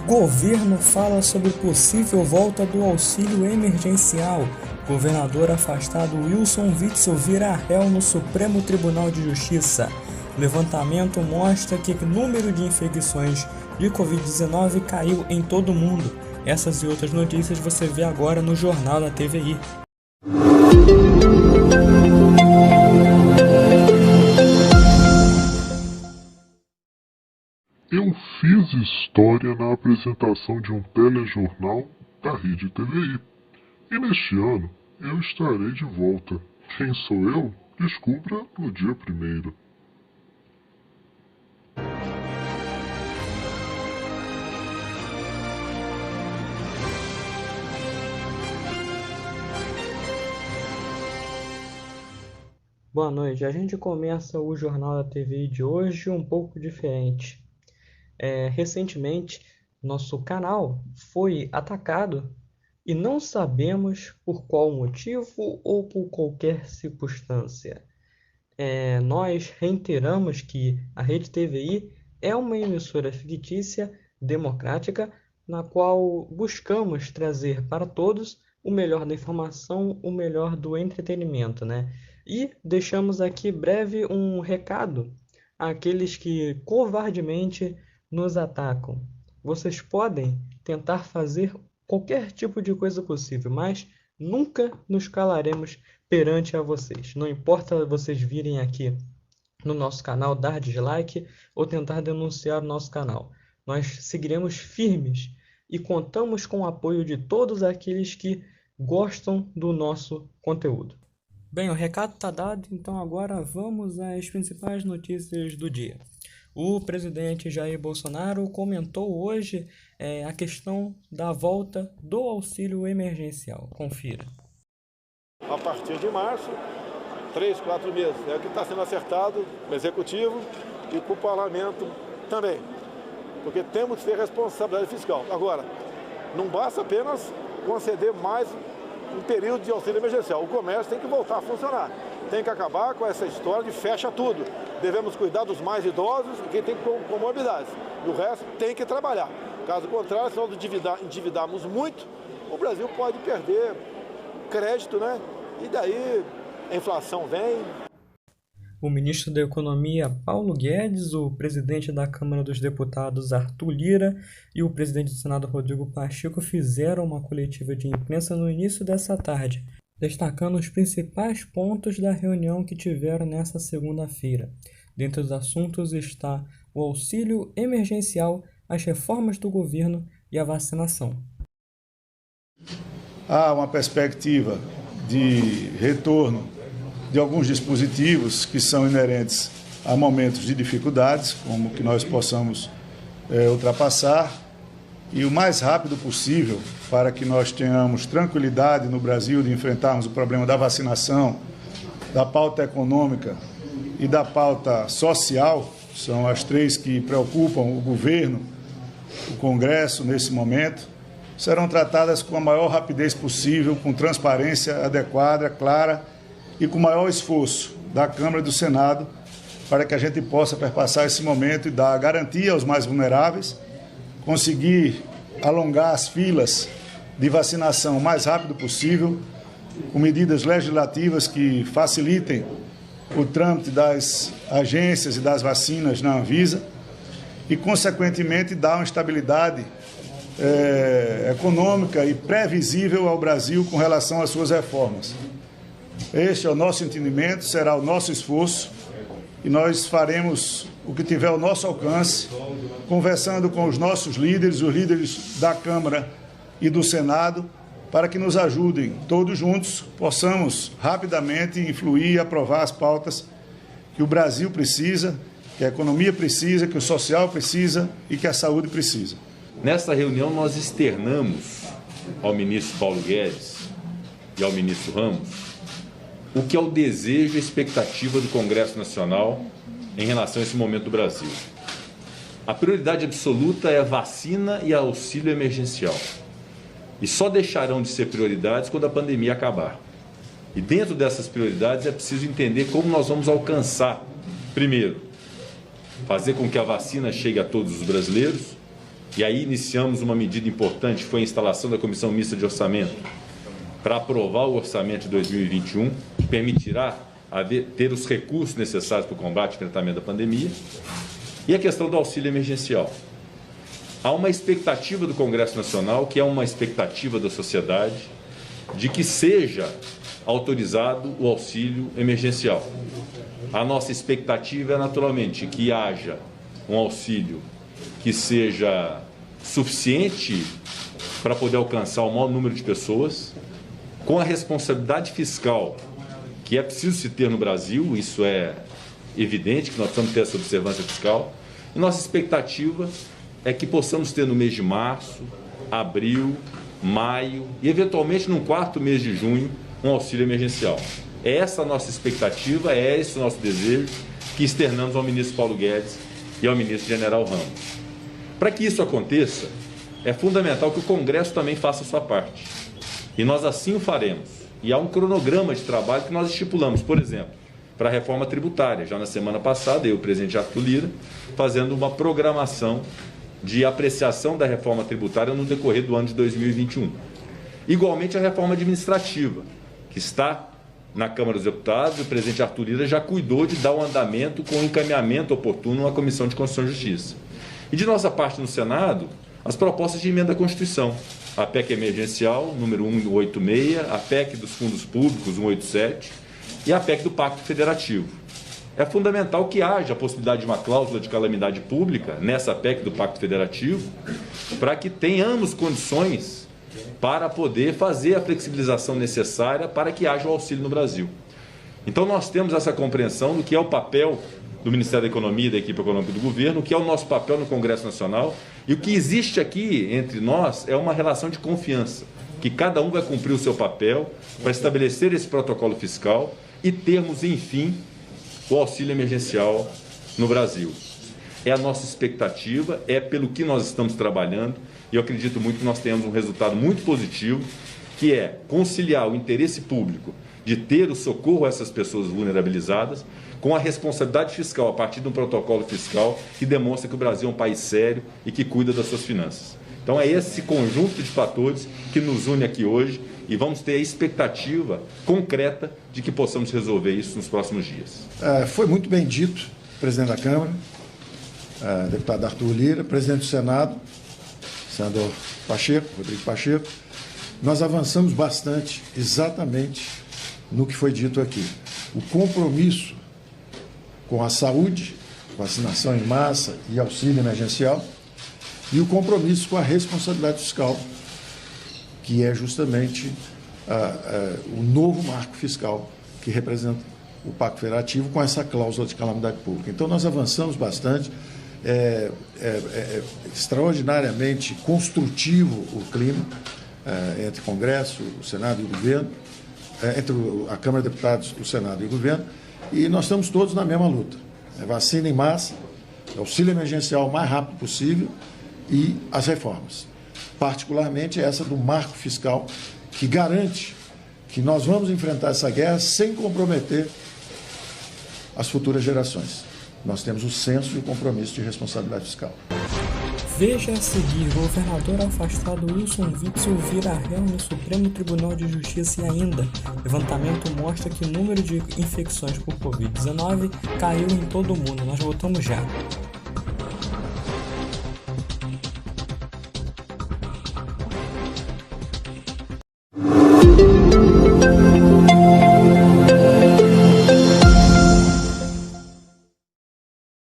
Governo fala sobre possível volta do auxílio emergencial. Governador afastado Wilson Witzel vira réu no Supremo Tribunal de Justiça. Levantamento mostra que o número de infecções de Covid-19 caiu em todo o mundo. Essas e outras notícias você vê agora no Jornal da TVI. Eu fiz história na apresentação de um telejornal da Rede TVI. E neste ano eu estarei de volta. Quem sou eu? Descubra no dia 1º. Boa noite, a gente começa o Jornal da TVI de hoje um pouco diferente. Recentemente, nosso canal foi atacado e não sabemos por qual motivo ou por qualquer circunstância. Nós reiteramos que a Rede TVI é uma emissora fictícia, democrática, na qual buscamos trazer para todos o melhor da informação, o melhor do entretenimento, né? E deixamos aqui breve um recado àqueles que covardemente nos atacam. Vocês podem tentar fazer qualquer tipo de coisa possível, mas nunca nos calaremos perante a vocês. Não importa vocês virem aqui no nosso canal dar dislike ou tentar denunciar o nosso canal. Nós seguiremos firmes e contamos com o apoio de todos aqueles que gostam do nosso conteúdo. Bem, o recado está dado, então agora vamos às principais notícias do dia. O presidente Jair Bolsonaro comentou hoje a questão da volta do auxílio emergencial. Confira. A partir de março, 3, 4 meses. É o que está sendo acertado no Executivo e com o Parlamento também. Porque temos que ter responsabilidade fiscal. Agora, não basta apenas conceder mais um período de auxílio emergencial. O comércio tem que voltar a funcionar. Tem que acabar com essa história de fecha tudo. Devemos cuidar dos mais idosos e quem tem comorbidades. E o resto tem que trabalhar. Caso contrário, se nós endividarmos muito, o Brasil pode perder crédito, né? E daí a inflação vem. O ministro da Economia, Paulo Guedes, o presidente da Câmara dos Deputados, Arthur Lira, e o presidente do Senado, Rodrigo Pacheco, fizeram uma coletiva de imprensa no início dessa tarde, destacando os principais pontos da reunião que tiveram nessa segunda-feira. Dentre os assuntos está o auxílio emergencial, as reformas do governo e a vacinação. Há uma perspectiva de retorno de alguns dispositivos que são inerentes a momentos de dificuldades, como que nós possamos ultrapassar, e o mais rápido possível para que nós tenhamos tranquilidade no Brasil de enfrentarmos o problema da vacinação, da pauta econômica e da pauta social, são as três que preocupam o governo, o Congresso nesse momento, serão tratadas com a maior rapidez possível, com transparência adequada, clara e com maior esforço da Câmara e do Senado para que a gente possa perpassar esse momento e dar garantia aos mais vulneráveis, conseguir alongar as filas de vacinação o mais rápido possível, com medidas legislativas que facilitem o trâmite das agências e das vacinas na Anvisa e, consequentemente, dar uma estabilidade econômica e previsível ao Brasil com relação às suas reformas. Este é o nosso entendimento, será o nosso esforço e nós faremos o que tiver ao nosso alcance, conversando com os nossos líderes, os líderes da Câmara e do Senado, para que nos ajudem, todos juntos, possamos rapidamente influir e aprovar as pautas que o Brasil precisa, que a economia precisa, que o social precisa e que a saúde precisa. Nesta reunião nós externamos ao ministro Paulo Guedes e ao ministro Ramos o que é o desejo e a expectativa do Congresso Nacional em relação a esse momento do Brasil. A prioridade absoluta é a vacina e auxílio emergencial. E só deixarão de ser prioridades quando a pandemia acabar. E dentro dessas prioridades é preciso entender como nós vamos alcançar, primeiro, fazer com que a vacina chegue a todos os brasileiros, e aí iniciamos uma medida importante, foi a instalação da Comissão Mista de Orçamento, para aprovar o orçamento de 2021, que permitirá ter os recursos necessários para o combate e enfrentamento da pandemia, e a questão do auxílio emergencial. Há uma expectativa do Congresso Nacional, que é uma expectativa da sociedade, de que seja autorizado o auxílio emergencial. A nossa expectativa é, naturalmente, que haja um auxílio que seja suficiente para poder alcançar o maior número de pessoas, com a responsabilidade fiscal que é preciso se ter no Brasil, isso é evidente que nós precisamos ter essa observância fiscal, e nossa expectativa é que possamos ter no mês de março, abril, maio e, eventualmente, no quarto mês de junho, um auxílio emergencial. É essa a nossa expectativa, é esse o nosso desejo que externamos ao ministro Paulo Guedes e ao ministro General Ramos. Para que isso aconteça, é fundamental que o Congresso também faça a sua parte. E nós assim o faremos. E há um cronograma de trabalho que nós estipulamos, por exemplo, para a reforma tributária. Já na semana passada, eu e o presidente Arthur Lira, fazendo uma programação de apreciação da reforma tributária no decorrer do ano de 2021. Igualmente a reforma administrativa, que está na Câmara dos Deputados, e o presidente Arthur Lira já cuidou de dar o andamento com o encaminhamento oportuno à Comissão de Constituição e Justiça. E de nossa parte no Senado, as propostas de emenda à Constituição, a PEC emergencial, número 186, a PEC dos fundos públicos, 187, e a PEC do Pacto Federativo. É fundamental que haja a possibilidade de uma cláusula de calamidade pública nessa PEC do Pacto Federativo, para que tenhamos condições para poder fazer a flexibilização necessária para que haja o auxílio no Brasil. Então nós temos essa compreensão do que é o papel do Ministério da Economia e da equipe econômica do governo, o que é o nosso papel no Congresso Nacional, e o que existe aqui entre nós é uma relação de confiança, que cada um vai cumprir o seu papel para estabelecer esse protocolo fiscal e termos, enfim, o auxílio emergencial no Brasil. É a nossa expectativa, é pelo que nós estamos trabalhando, e eu acredito muito que nós tenhamos um resultado muito positivo, que é conciliar o interesse público de ter o socorro a essas pessoas vulnerabilizadas com a responsabilidade fiscal a partir de um protocolo fiscal que demonstra que o Brasil é um país sério e que cuida das suas finanças. Então é esse conjunto de fatores que nos une aqui hoje e vamos ter a expectativa concreta de que possamos resolver isso nos próximos dias. Foi muito bem dito, presidente da Câmara, deputado Arthur Lira, presidente do Senado, senador Pacheco, Rodrigo Pacheco. Nós avançamos bastante exatamente no que foi dito aqui. O compromisso com a saúde, vacinação em massa e auxílio emergencial, e o compromisso com a responsabilidade fiscal, que é justamente o novo marco fiscal que representa o Pacto Federativo com essa cláusula de calamidade pública. Então, nós avançamos bastante, extraordinariamente construtivo o clima entre o Congresso, o Senado e o governo, entre a Câmara de Deputados, o Senado e o governo, e nós estamos todos na mesma luta. Vacina em massa, auxílio emergencial o mais rápido possível e as reformas. Particularmente essa do marco fiscal, que garante que nós vamos enfrentar essa guerra sem comprometer as futuras gerações. Nós temos o senso e o compromisso de responsabilidade fiscal. Veja a seguir: governador afastado Wilson Witzel vira réu no Supremo Tribunal de Justiça e ainda, levantamento mostra que o número de infecções por Covid-19 caiu em todo o mundo. Nós voltamos já.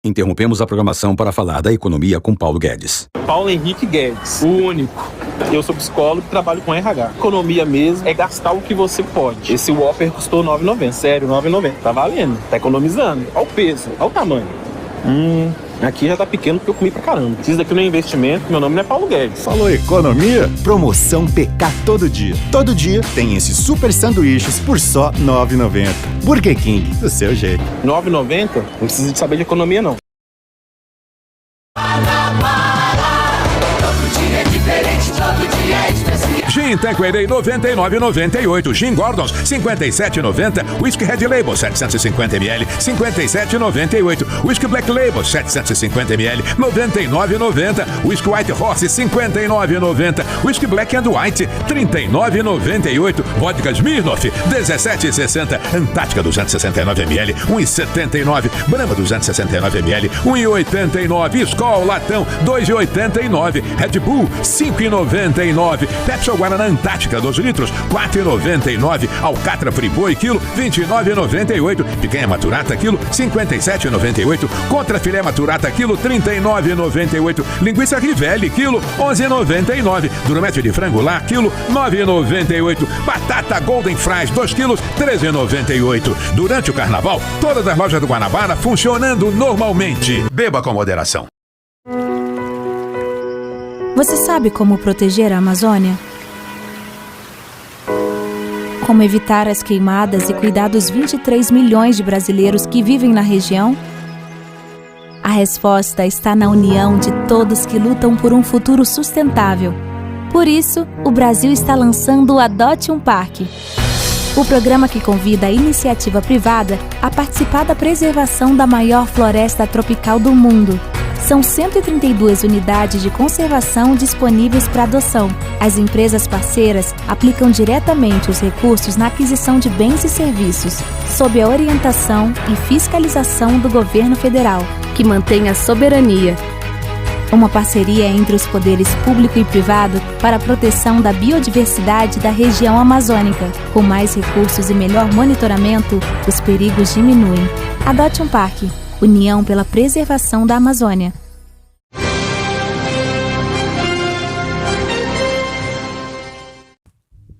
Interrompemos a programação para falar da economia com Paulo Guedes. Paulo Henrique Guedes, o único. Eu sou psicólogo e trabalho com RH. Economia mesmo é gastar o que você pode. Esse Whopper custou R$ 9,90. Sério, R$ 9,90. Tá valendo. Tá economizando. Olha o peso, olha o tamanho. Aqui já tá pequeno porque eu comi pra caramba. Isso daqui não é investimento, meu nome não é Paulo Guedes. Falou economia? Promoção PK todo dia. Todo dia tem esses super sanduíches por só R$ 9,90. Burger King, do seu jeito. R$ 9,90? Não precisa de saber de economia, não. Gin Tanqueray 99,98. Gin Gordons 57,90. Whisky Red Label 750ml 57,98. Whisky Black Label 750ml 99,90. Whisky White Horse 59,90. Whisky Black and White 39,98. Vodka Smirnoff 17,60. Antártica 269ml 1,79. Brahma 269ml 1,89. Skol Latão 2,89. Red Bull 5,99. Pepsi ou Guaraná Antártica 2 litros 4,99. Alcatra Friboi quilo 29,98. Picanha Maturata quilo 57,98. Contra filé Maturata quilo 39,98. Linguiça Rivelli quilo 11,99. Durumete de frango lá quilo 9,98. Batata Golden Fries 2 quilos 13,98. Durante o carnaval, todas as lojas do Guanabara funcionando normalmente. Beba com moderação. Você sabe como proteger a Amazônia? Como evitar as queimadas e cuidar dos 23 milhões de brasileiros que vivem na região? A resposta está na união de todos que lutam por um futuro sustentável. Por isso, o Brasil está lançando o Adote um Parque. O programa que convida a iniciativa privada a participar da preservação da maior floresta tropical do mundo. São 132 unidades de conservação disponíveis para adoção. As empresas parceiras aplicam diretamente os recursos na aquisição de bens e serviços, sob a orientação e fiscalização do governo federal, que mantém a soberania. Uma parceria entre os poderes público e privado para a proteção da biodiversidade da região amazônica. Com mais recursos e melhor monitoramento, os perigos diminuem. Adote um Parque. União pela Preservação da Amazônia.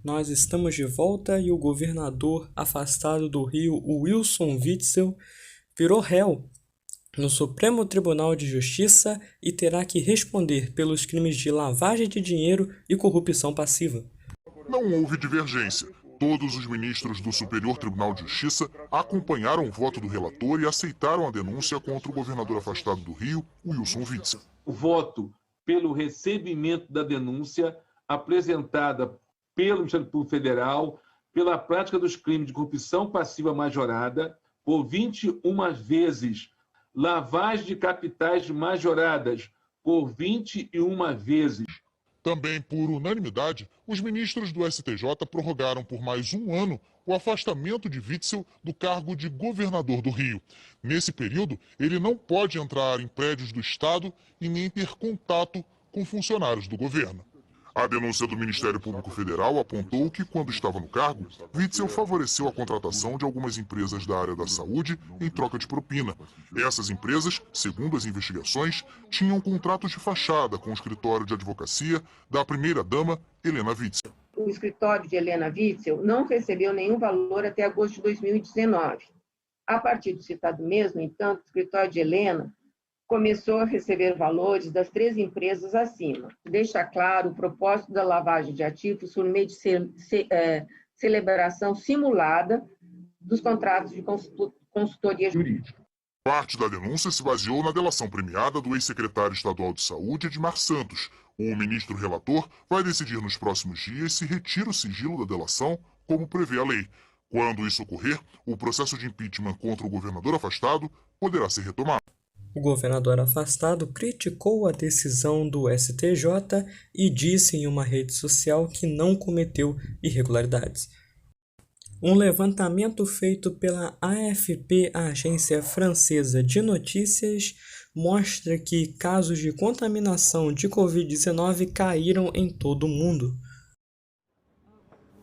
Nós estamos de volta e o governador afastado do Rio, Wilson Witzel, virou réu no Supremo Tribunal de Justiça e terá que responder pelos crimes de lavagem de dinheiro e corrupção passiva. Não houve divergência. Todos os ministros do Superior Tribunal de Justiça acompanharam o voto do relator e aceitaram a denúncia contra o governador afastado do Rio, Wilson Witzel. O voto pelo recebimento da denúncia apresentada pelo Ministério Público Federal pela prática dos crimes de corrupção passiva majorada por 21 vezes, lavagem de capitais majoradas por 21 vezes. Também por unanimidade, os ministros do STJ prorrogaram por mais um ano o afastamento de Witzel do cargo de governador do Rio. Nesse período, ele não pode entrar em prédios do Estado e nem ter contato com funcionários do governo. A denúncia do Ministério Público Federal apontou que, quando estava no cargo, Witzel favoreceu a contratação de algumas empresas da área da saúde em troca de propina. Essas empresas, segundo as investigações, tinham contratos de fachada com o escritório de advocacia da primeira-dama Helena Witzel. O escritório de Helena Witzel não recebeu nenhum valor até agosto de 2019. A partir do citado mês, no entanto, o escritório de Helena começou a receber valores das 3 empresas acima. Deixa claro o propósito da lavagem de ativos por meio de celebração simulada dos contratos de consultoria jurídica. Parte da denúncia se baseou na delação premiada do ex-secretário estadual de Saúde, Edmar Santos. O ministro relator vai decidir nos próximos dias se retira o sigilo da delação, como prevê a lei. Quando isso ocorrer, o processo de impeachment contra o governador afastado poderá ser retomado. O governador afastado criticou a decisão do STJ e disse em uma rede social que não cometeu irregularidades. Um levantamento feito pela AFP, a agência francesa de notícias, mostra que casos de contaminação de Covid-19 caíram em todo o mundo.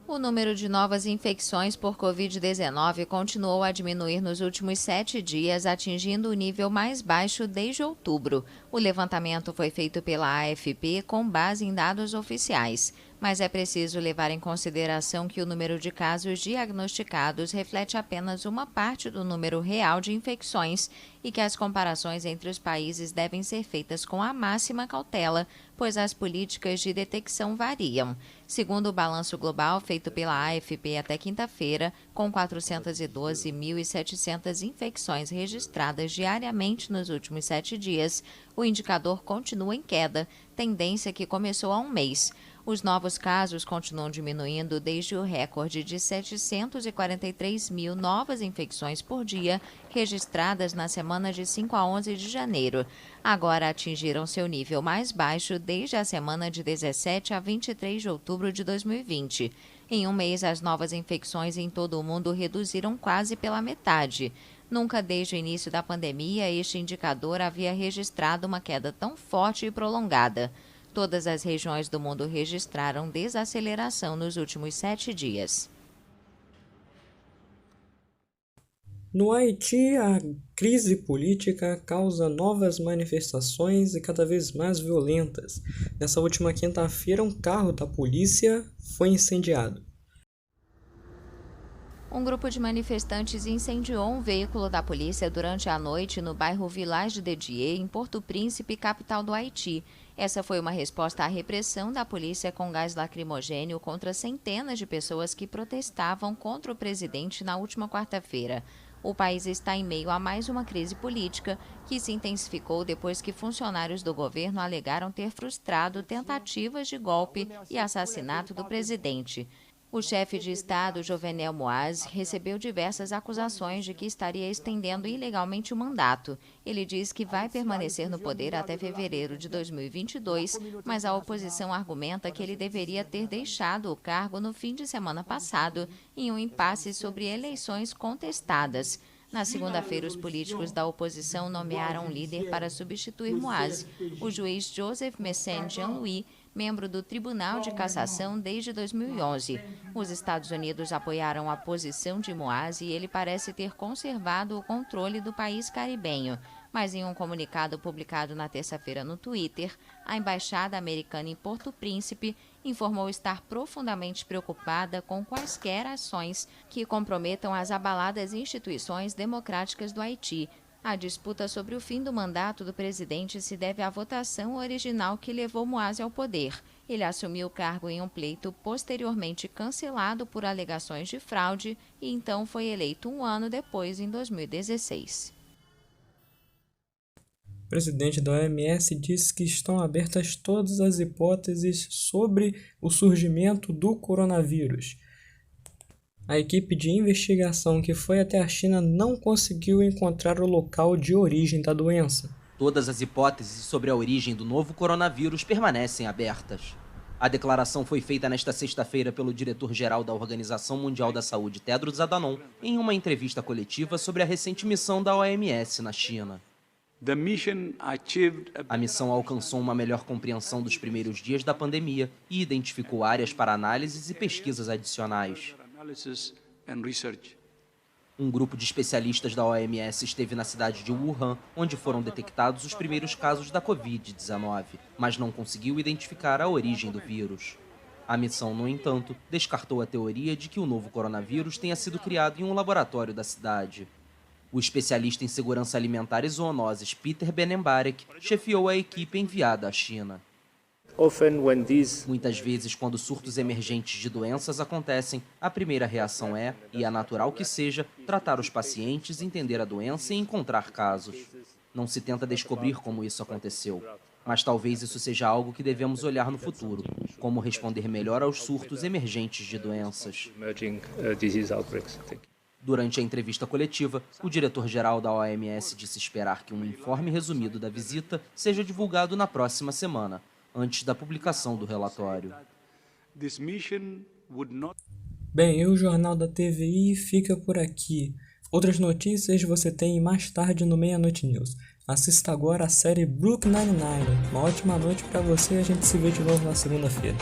O número de novas infecções por Covid-19 continuou a diminuir nos últimos 7 dias, atingindo o nível mais baixo desde outubro. O levantamento foi feito pela AFP com base em dados oficiais, mas é preciso levar em consideração que o número de casos diagnosticados reflete apenas uma parte do número real de infecções e que as comparações entre os países devem ser feitas com a máxima cautela, pois as políticas de detecção variam. Segundo o balanço global feito pela AFP até quinta-feira, com 412.700 infecções registradas diariamente nos últimos 7 dias, o indicador continua em queda, tendência que começou há um mês. Os novos casos continuam diminuindo desde o recorde de 743 mil novas infecções por dia registradas na semana de 5 a 11 de janeiro. Agora atingiram seu nível mais baixo desde a semana de 17 a 23 de outubro de 2020. Em um mês, as novas infecções em todo o mundo reduziram quase pela metade. Nunca desde o início da pandemia este indicador havia registrado uma queda tão forte e prolongada. Todas as regiões do mundo registraram desaceleração nos últimos 7 dias. No Haiti, a crise política causa novas manifestações e cada vez mais violentas. Nessa última quinta-feira, um carro da polícia foi incendiado. Um grupo de manifestantes incendiou um veículo da polícia durante a noite no bairro Village de Dié, em Porto Príncipe, capital do Haiti. Essa foi uma resposta à repressão da polícia com gás lacrimogênio contra centenas de pessoas que protestavam contra o presidente na última quarta-feira. O país está em meio a mais uma crise política que se intensificou depois que funcionários do governo alegaram ter frustrado tentativas de golpe e assassinato do presidente. O chefe de Estado, Jovenel Moïse, recebeu diversas acusações de que estaria estendendo ilegalmente o mandato. Ele diz que vai permanecer no poder até fevereiro de 2022, mas a oposição argumenta que ele deveria ter deixado o cargo no fim de semana passado, em um impasse sobre eleições contestadas. Na segunda-feira, os políticos da oposição nomearam um líder para substituir Moïse, o juiz Joseph Messene Jean-Louis, membro do Tribunal de Cassação desde 2011. Os Estados Unidos apoiaram a posição de Moïse e ele parece ter conservado o controle do país caribenho. Mas em um comunicado publicado na terça-feira no Twitter, a embaixada americana em Porto Príncipe informou estar profundamente preocupada com quaisquer ações que comprometam as abaladas instituições democráticas do Haiti. A disputa sobre o fim do mandato do presidente se deve à votação original que levou Moïse ao poder. Ele assumiu o cargo em um pleito posteriormente cancelado por alegações de fraude e então foi eleito um ano depois, em 2016. O presidente da OMS disse que estão abertas todas as hipóteses sobre o surgimento do coronavírus. A equipe de investigação que foi até a China não conseguiu encontrar o local de origem da doença. Todas as hipóteses sobre a origem do novo coronavírus permanecem abertas. A declaração foi feita nesta sexta-feira pelo diretor-geral da Organização Mundial da Saúde, Tedros Adhanom, em uma entrevista coletiva sobre a recente missão da OMS na China. A missão alcançou uma melhor compreensão dos primeiros dias da pandemia e identificou áreas para análises e pesquisas adicionais. Um grupo de especialistas da OMS esteve na cidade de Wuhan, onde foram detectados os primeiros casos da Covid-19, mas não conseguiu identificar a origem do vírus. A missão, no entanto, descartou a teoria de que o novo coronavírus tenha sido criado em um laboratório da cidade. O especialista em segurança alimentar e zoonoses Peter Benembarek chefiou a equipe enviada à China. Muitas vezes, quando surtos emergentes de doenças acontecem, a primeira reação é, e é natural que seja, tratar os pacientes, entender a doença e encontrar casos. Não se tenta descobrir como isso aconteceu, mas talvez isso seja algo que devemos olhar no futuro, como responder melhor aos surtos emergentes de doenças. Durante a entrevista coletiva, o diretor-geral da OMS disse esperar que um informe resumido da visita seja divulgado na próxima semana, antes da publicação do relatório. Bem, e o Jornal da TVI fica por aqui. Outras notícias você tem mais tarde no Meia-Noite News. Assista agora a série Brooklyn Nine-Nine. Uma ótima noite para você e a gente se vê de novo na segunda-feira.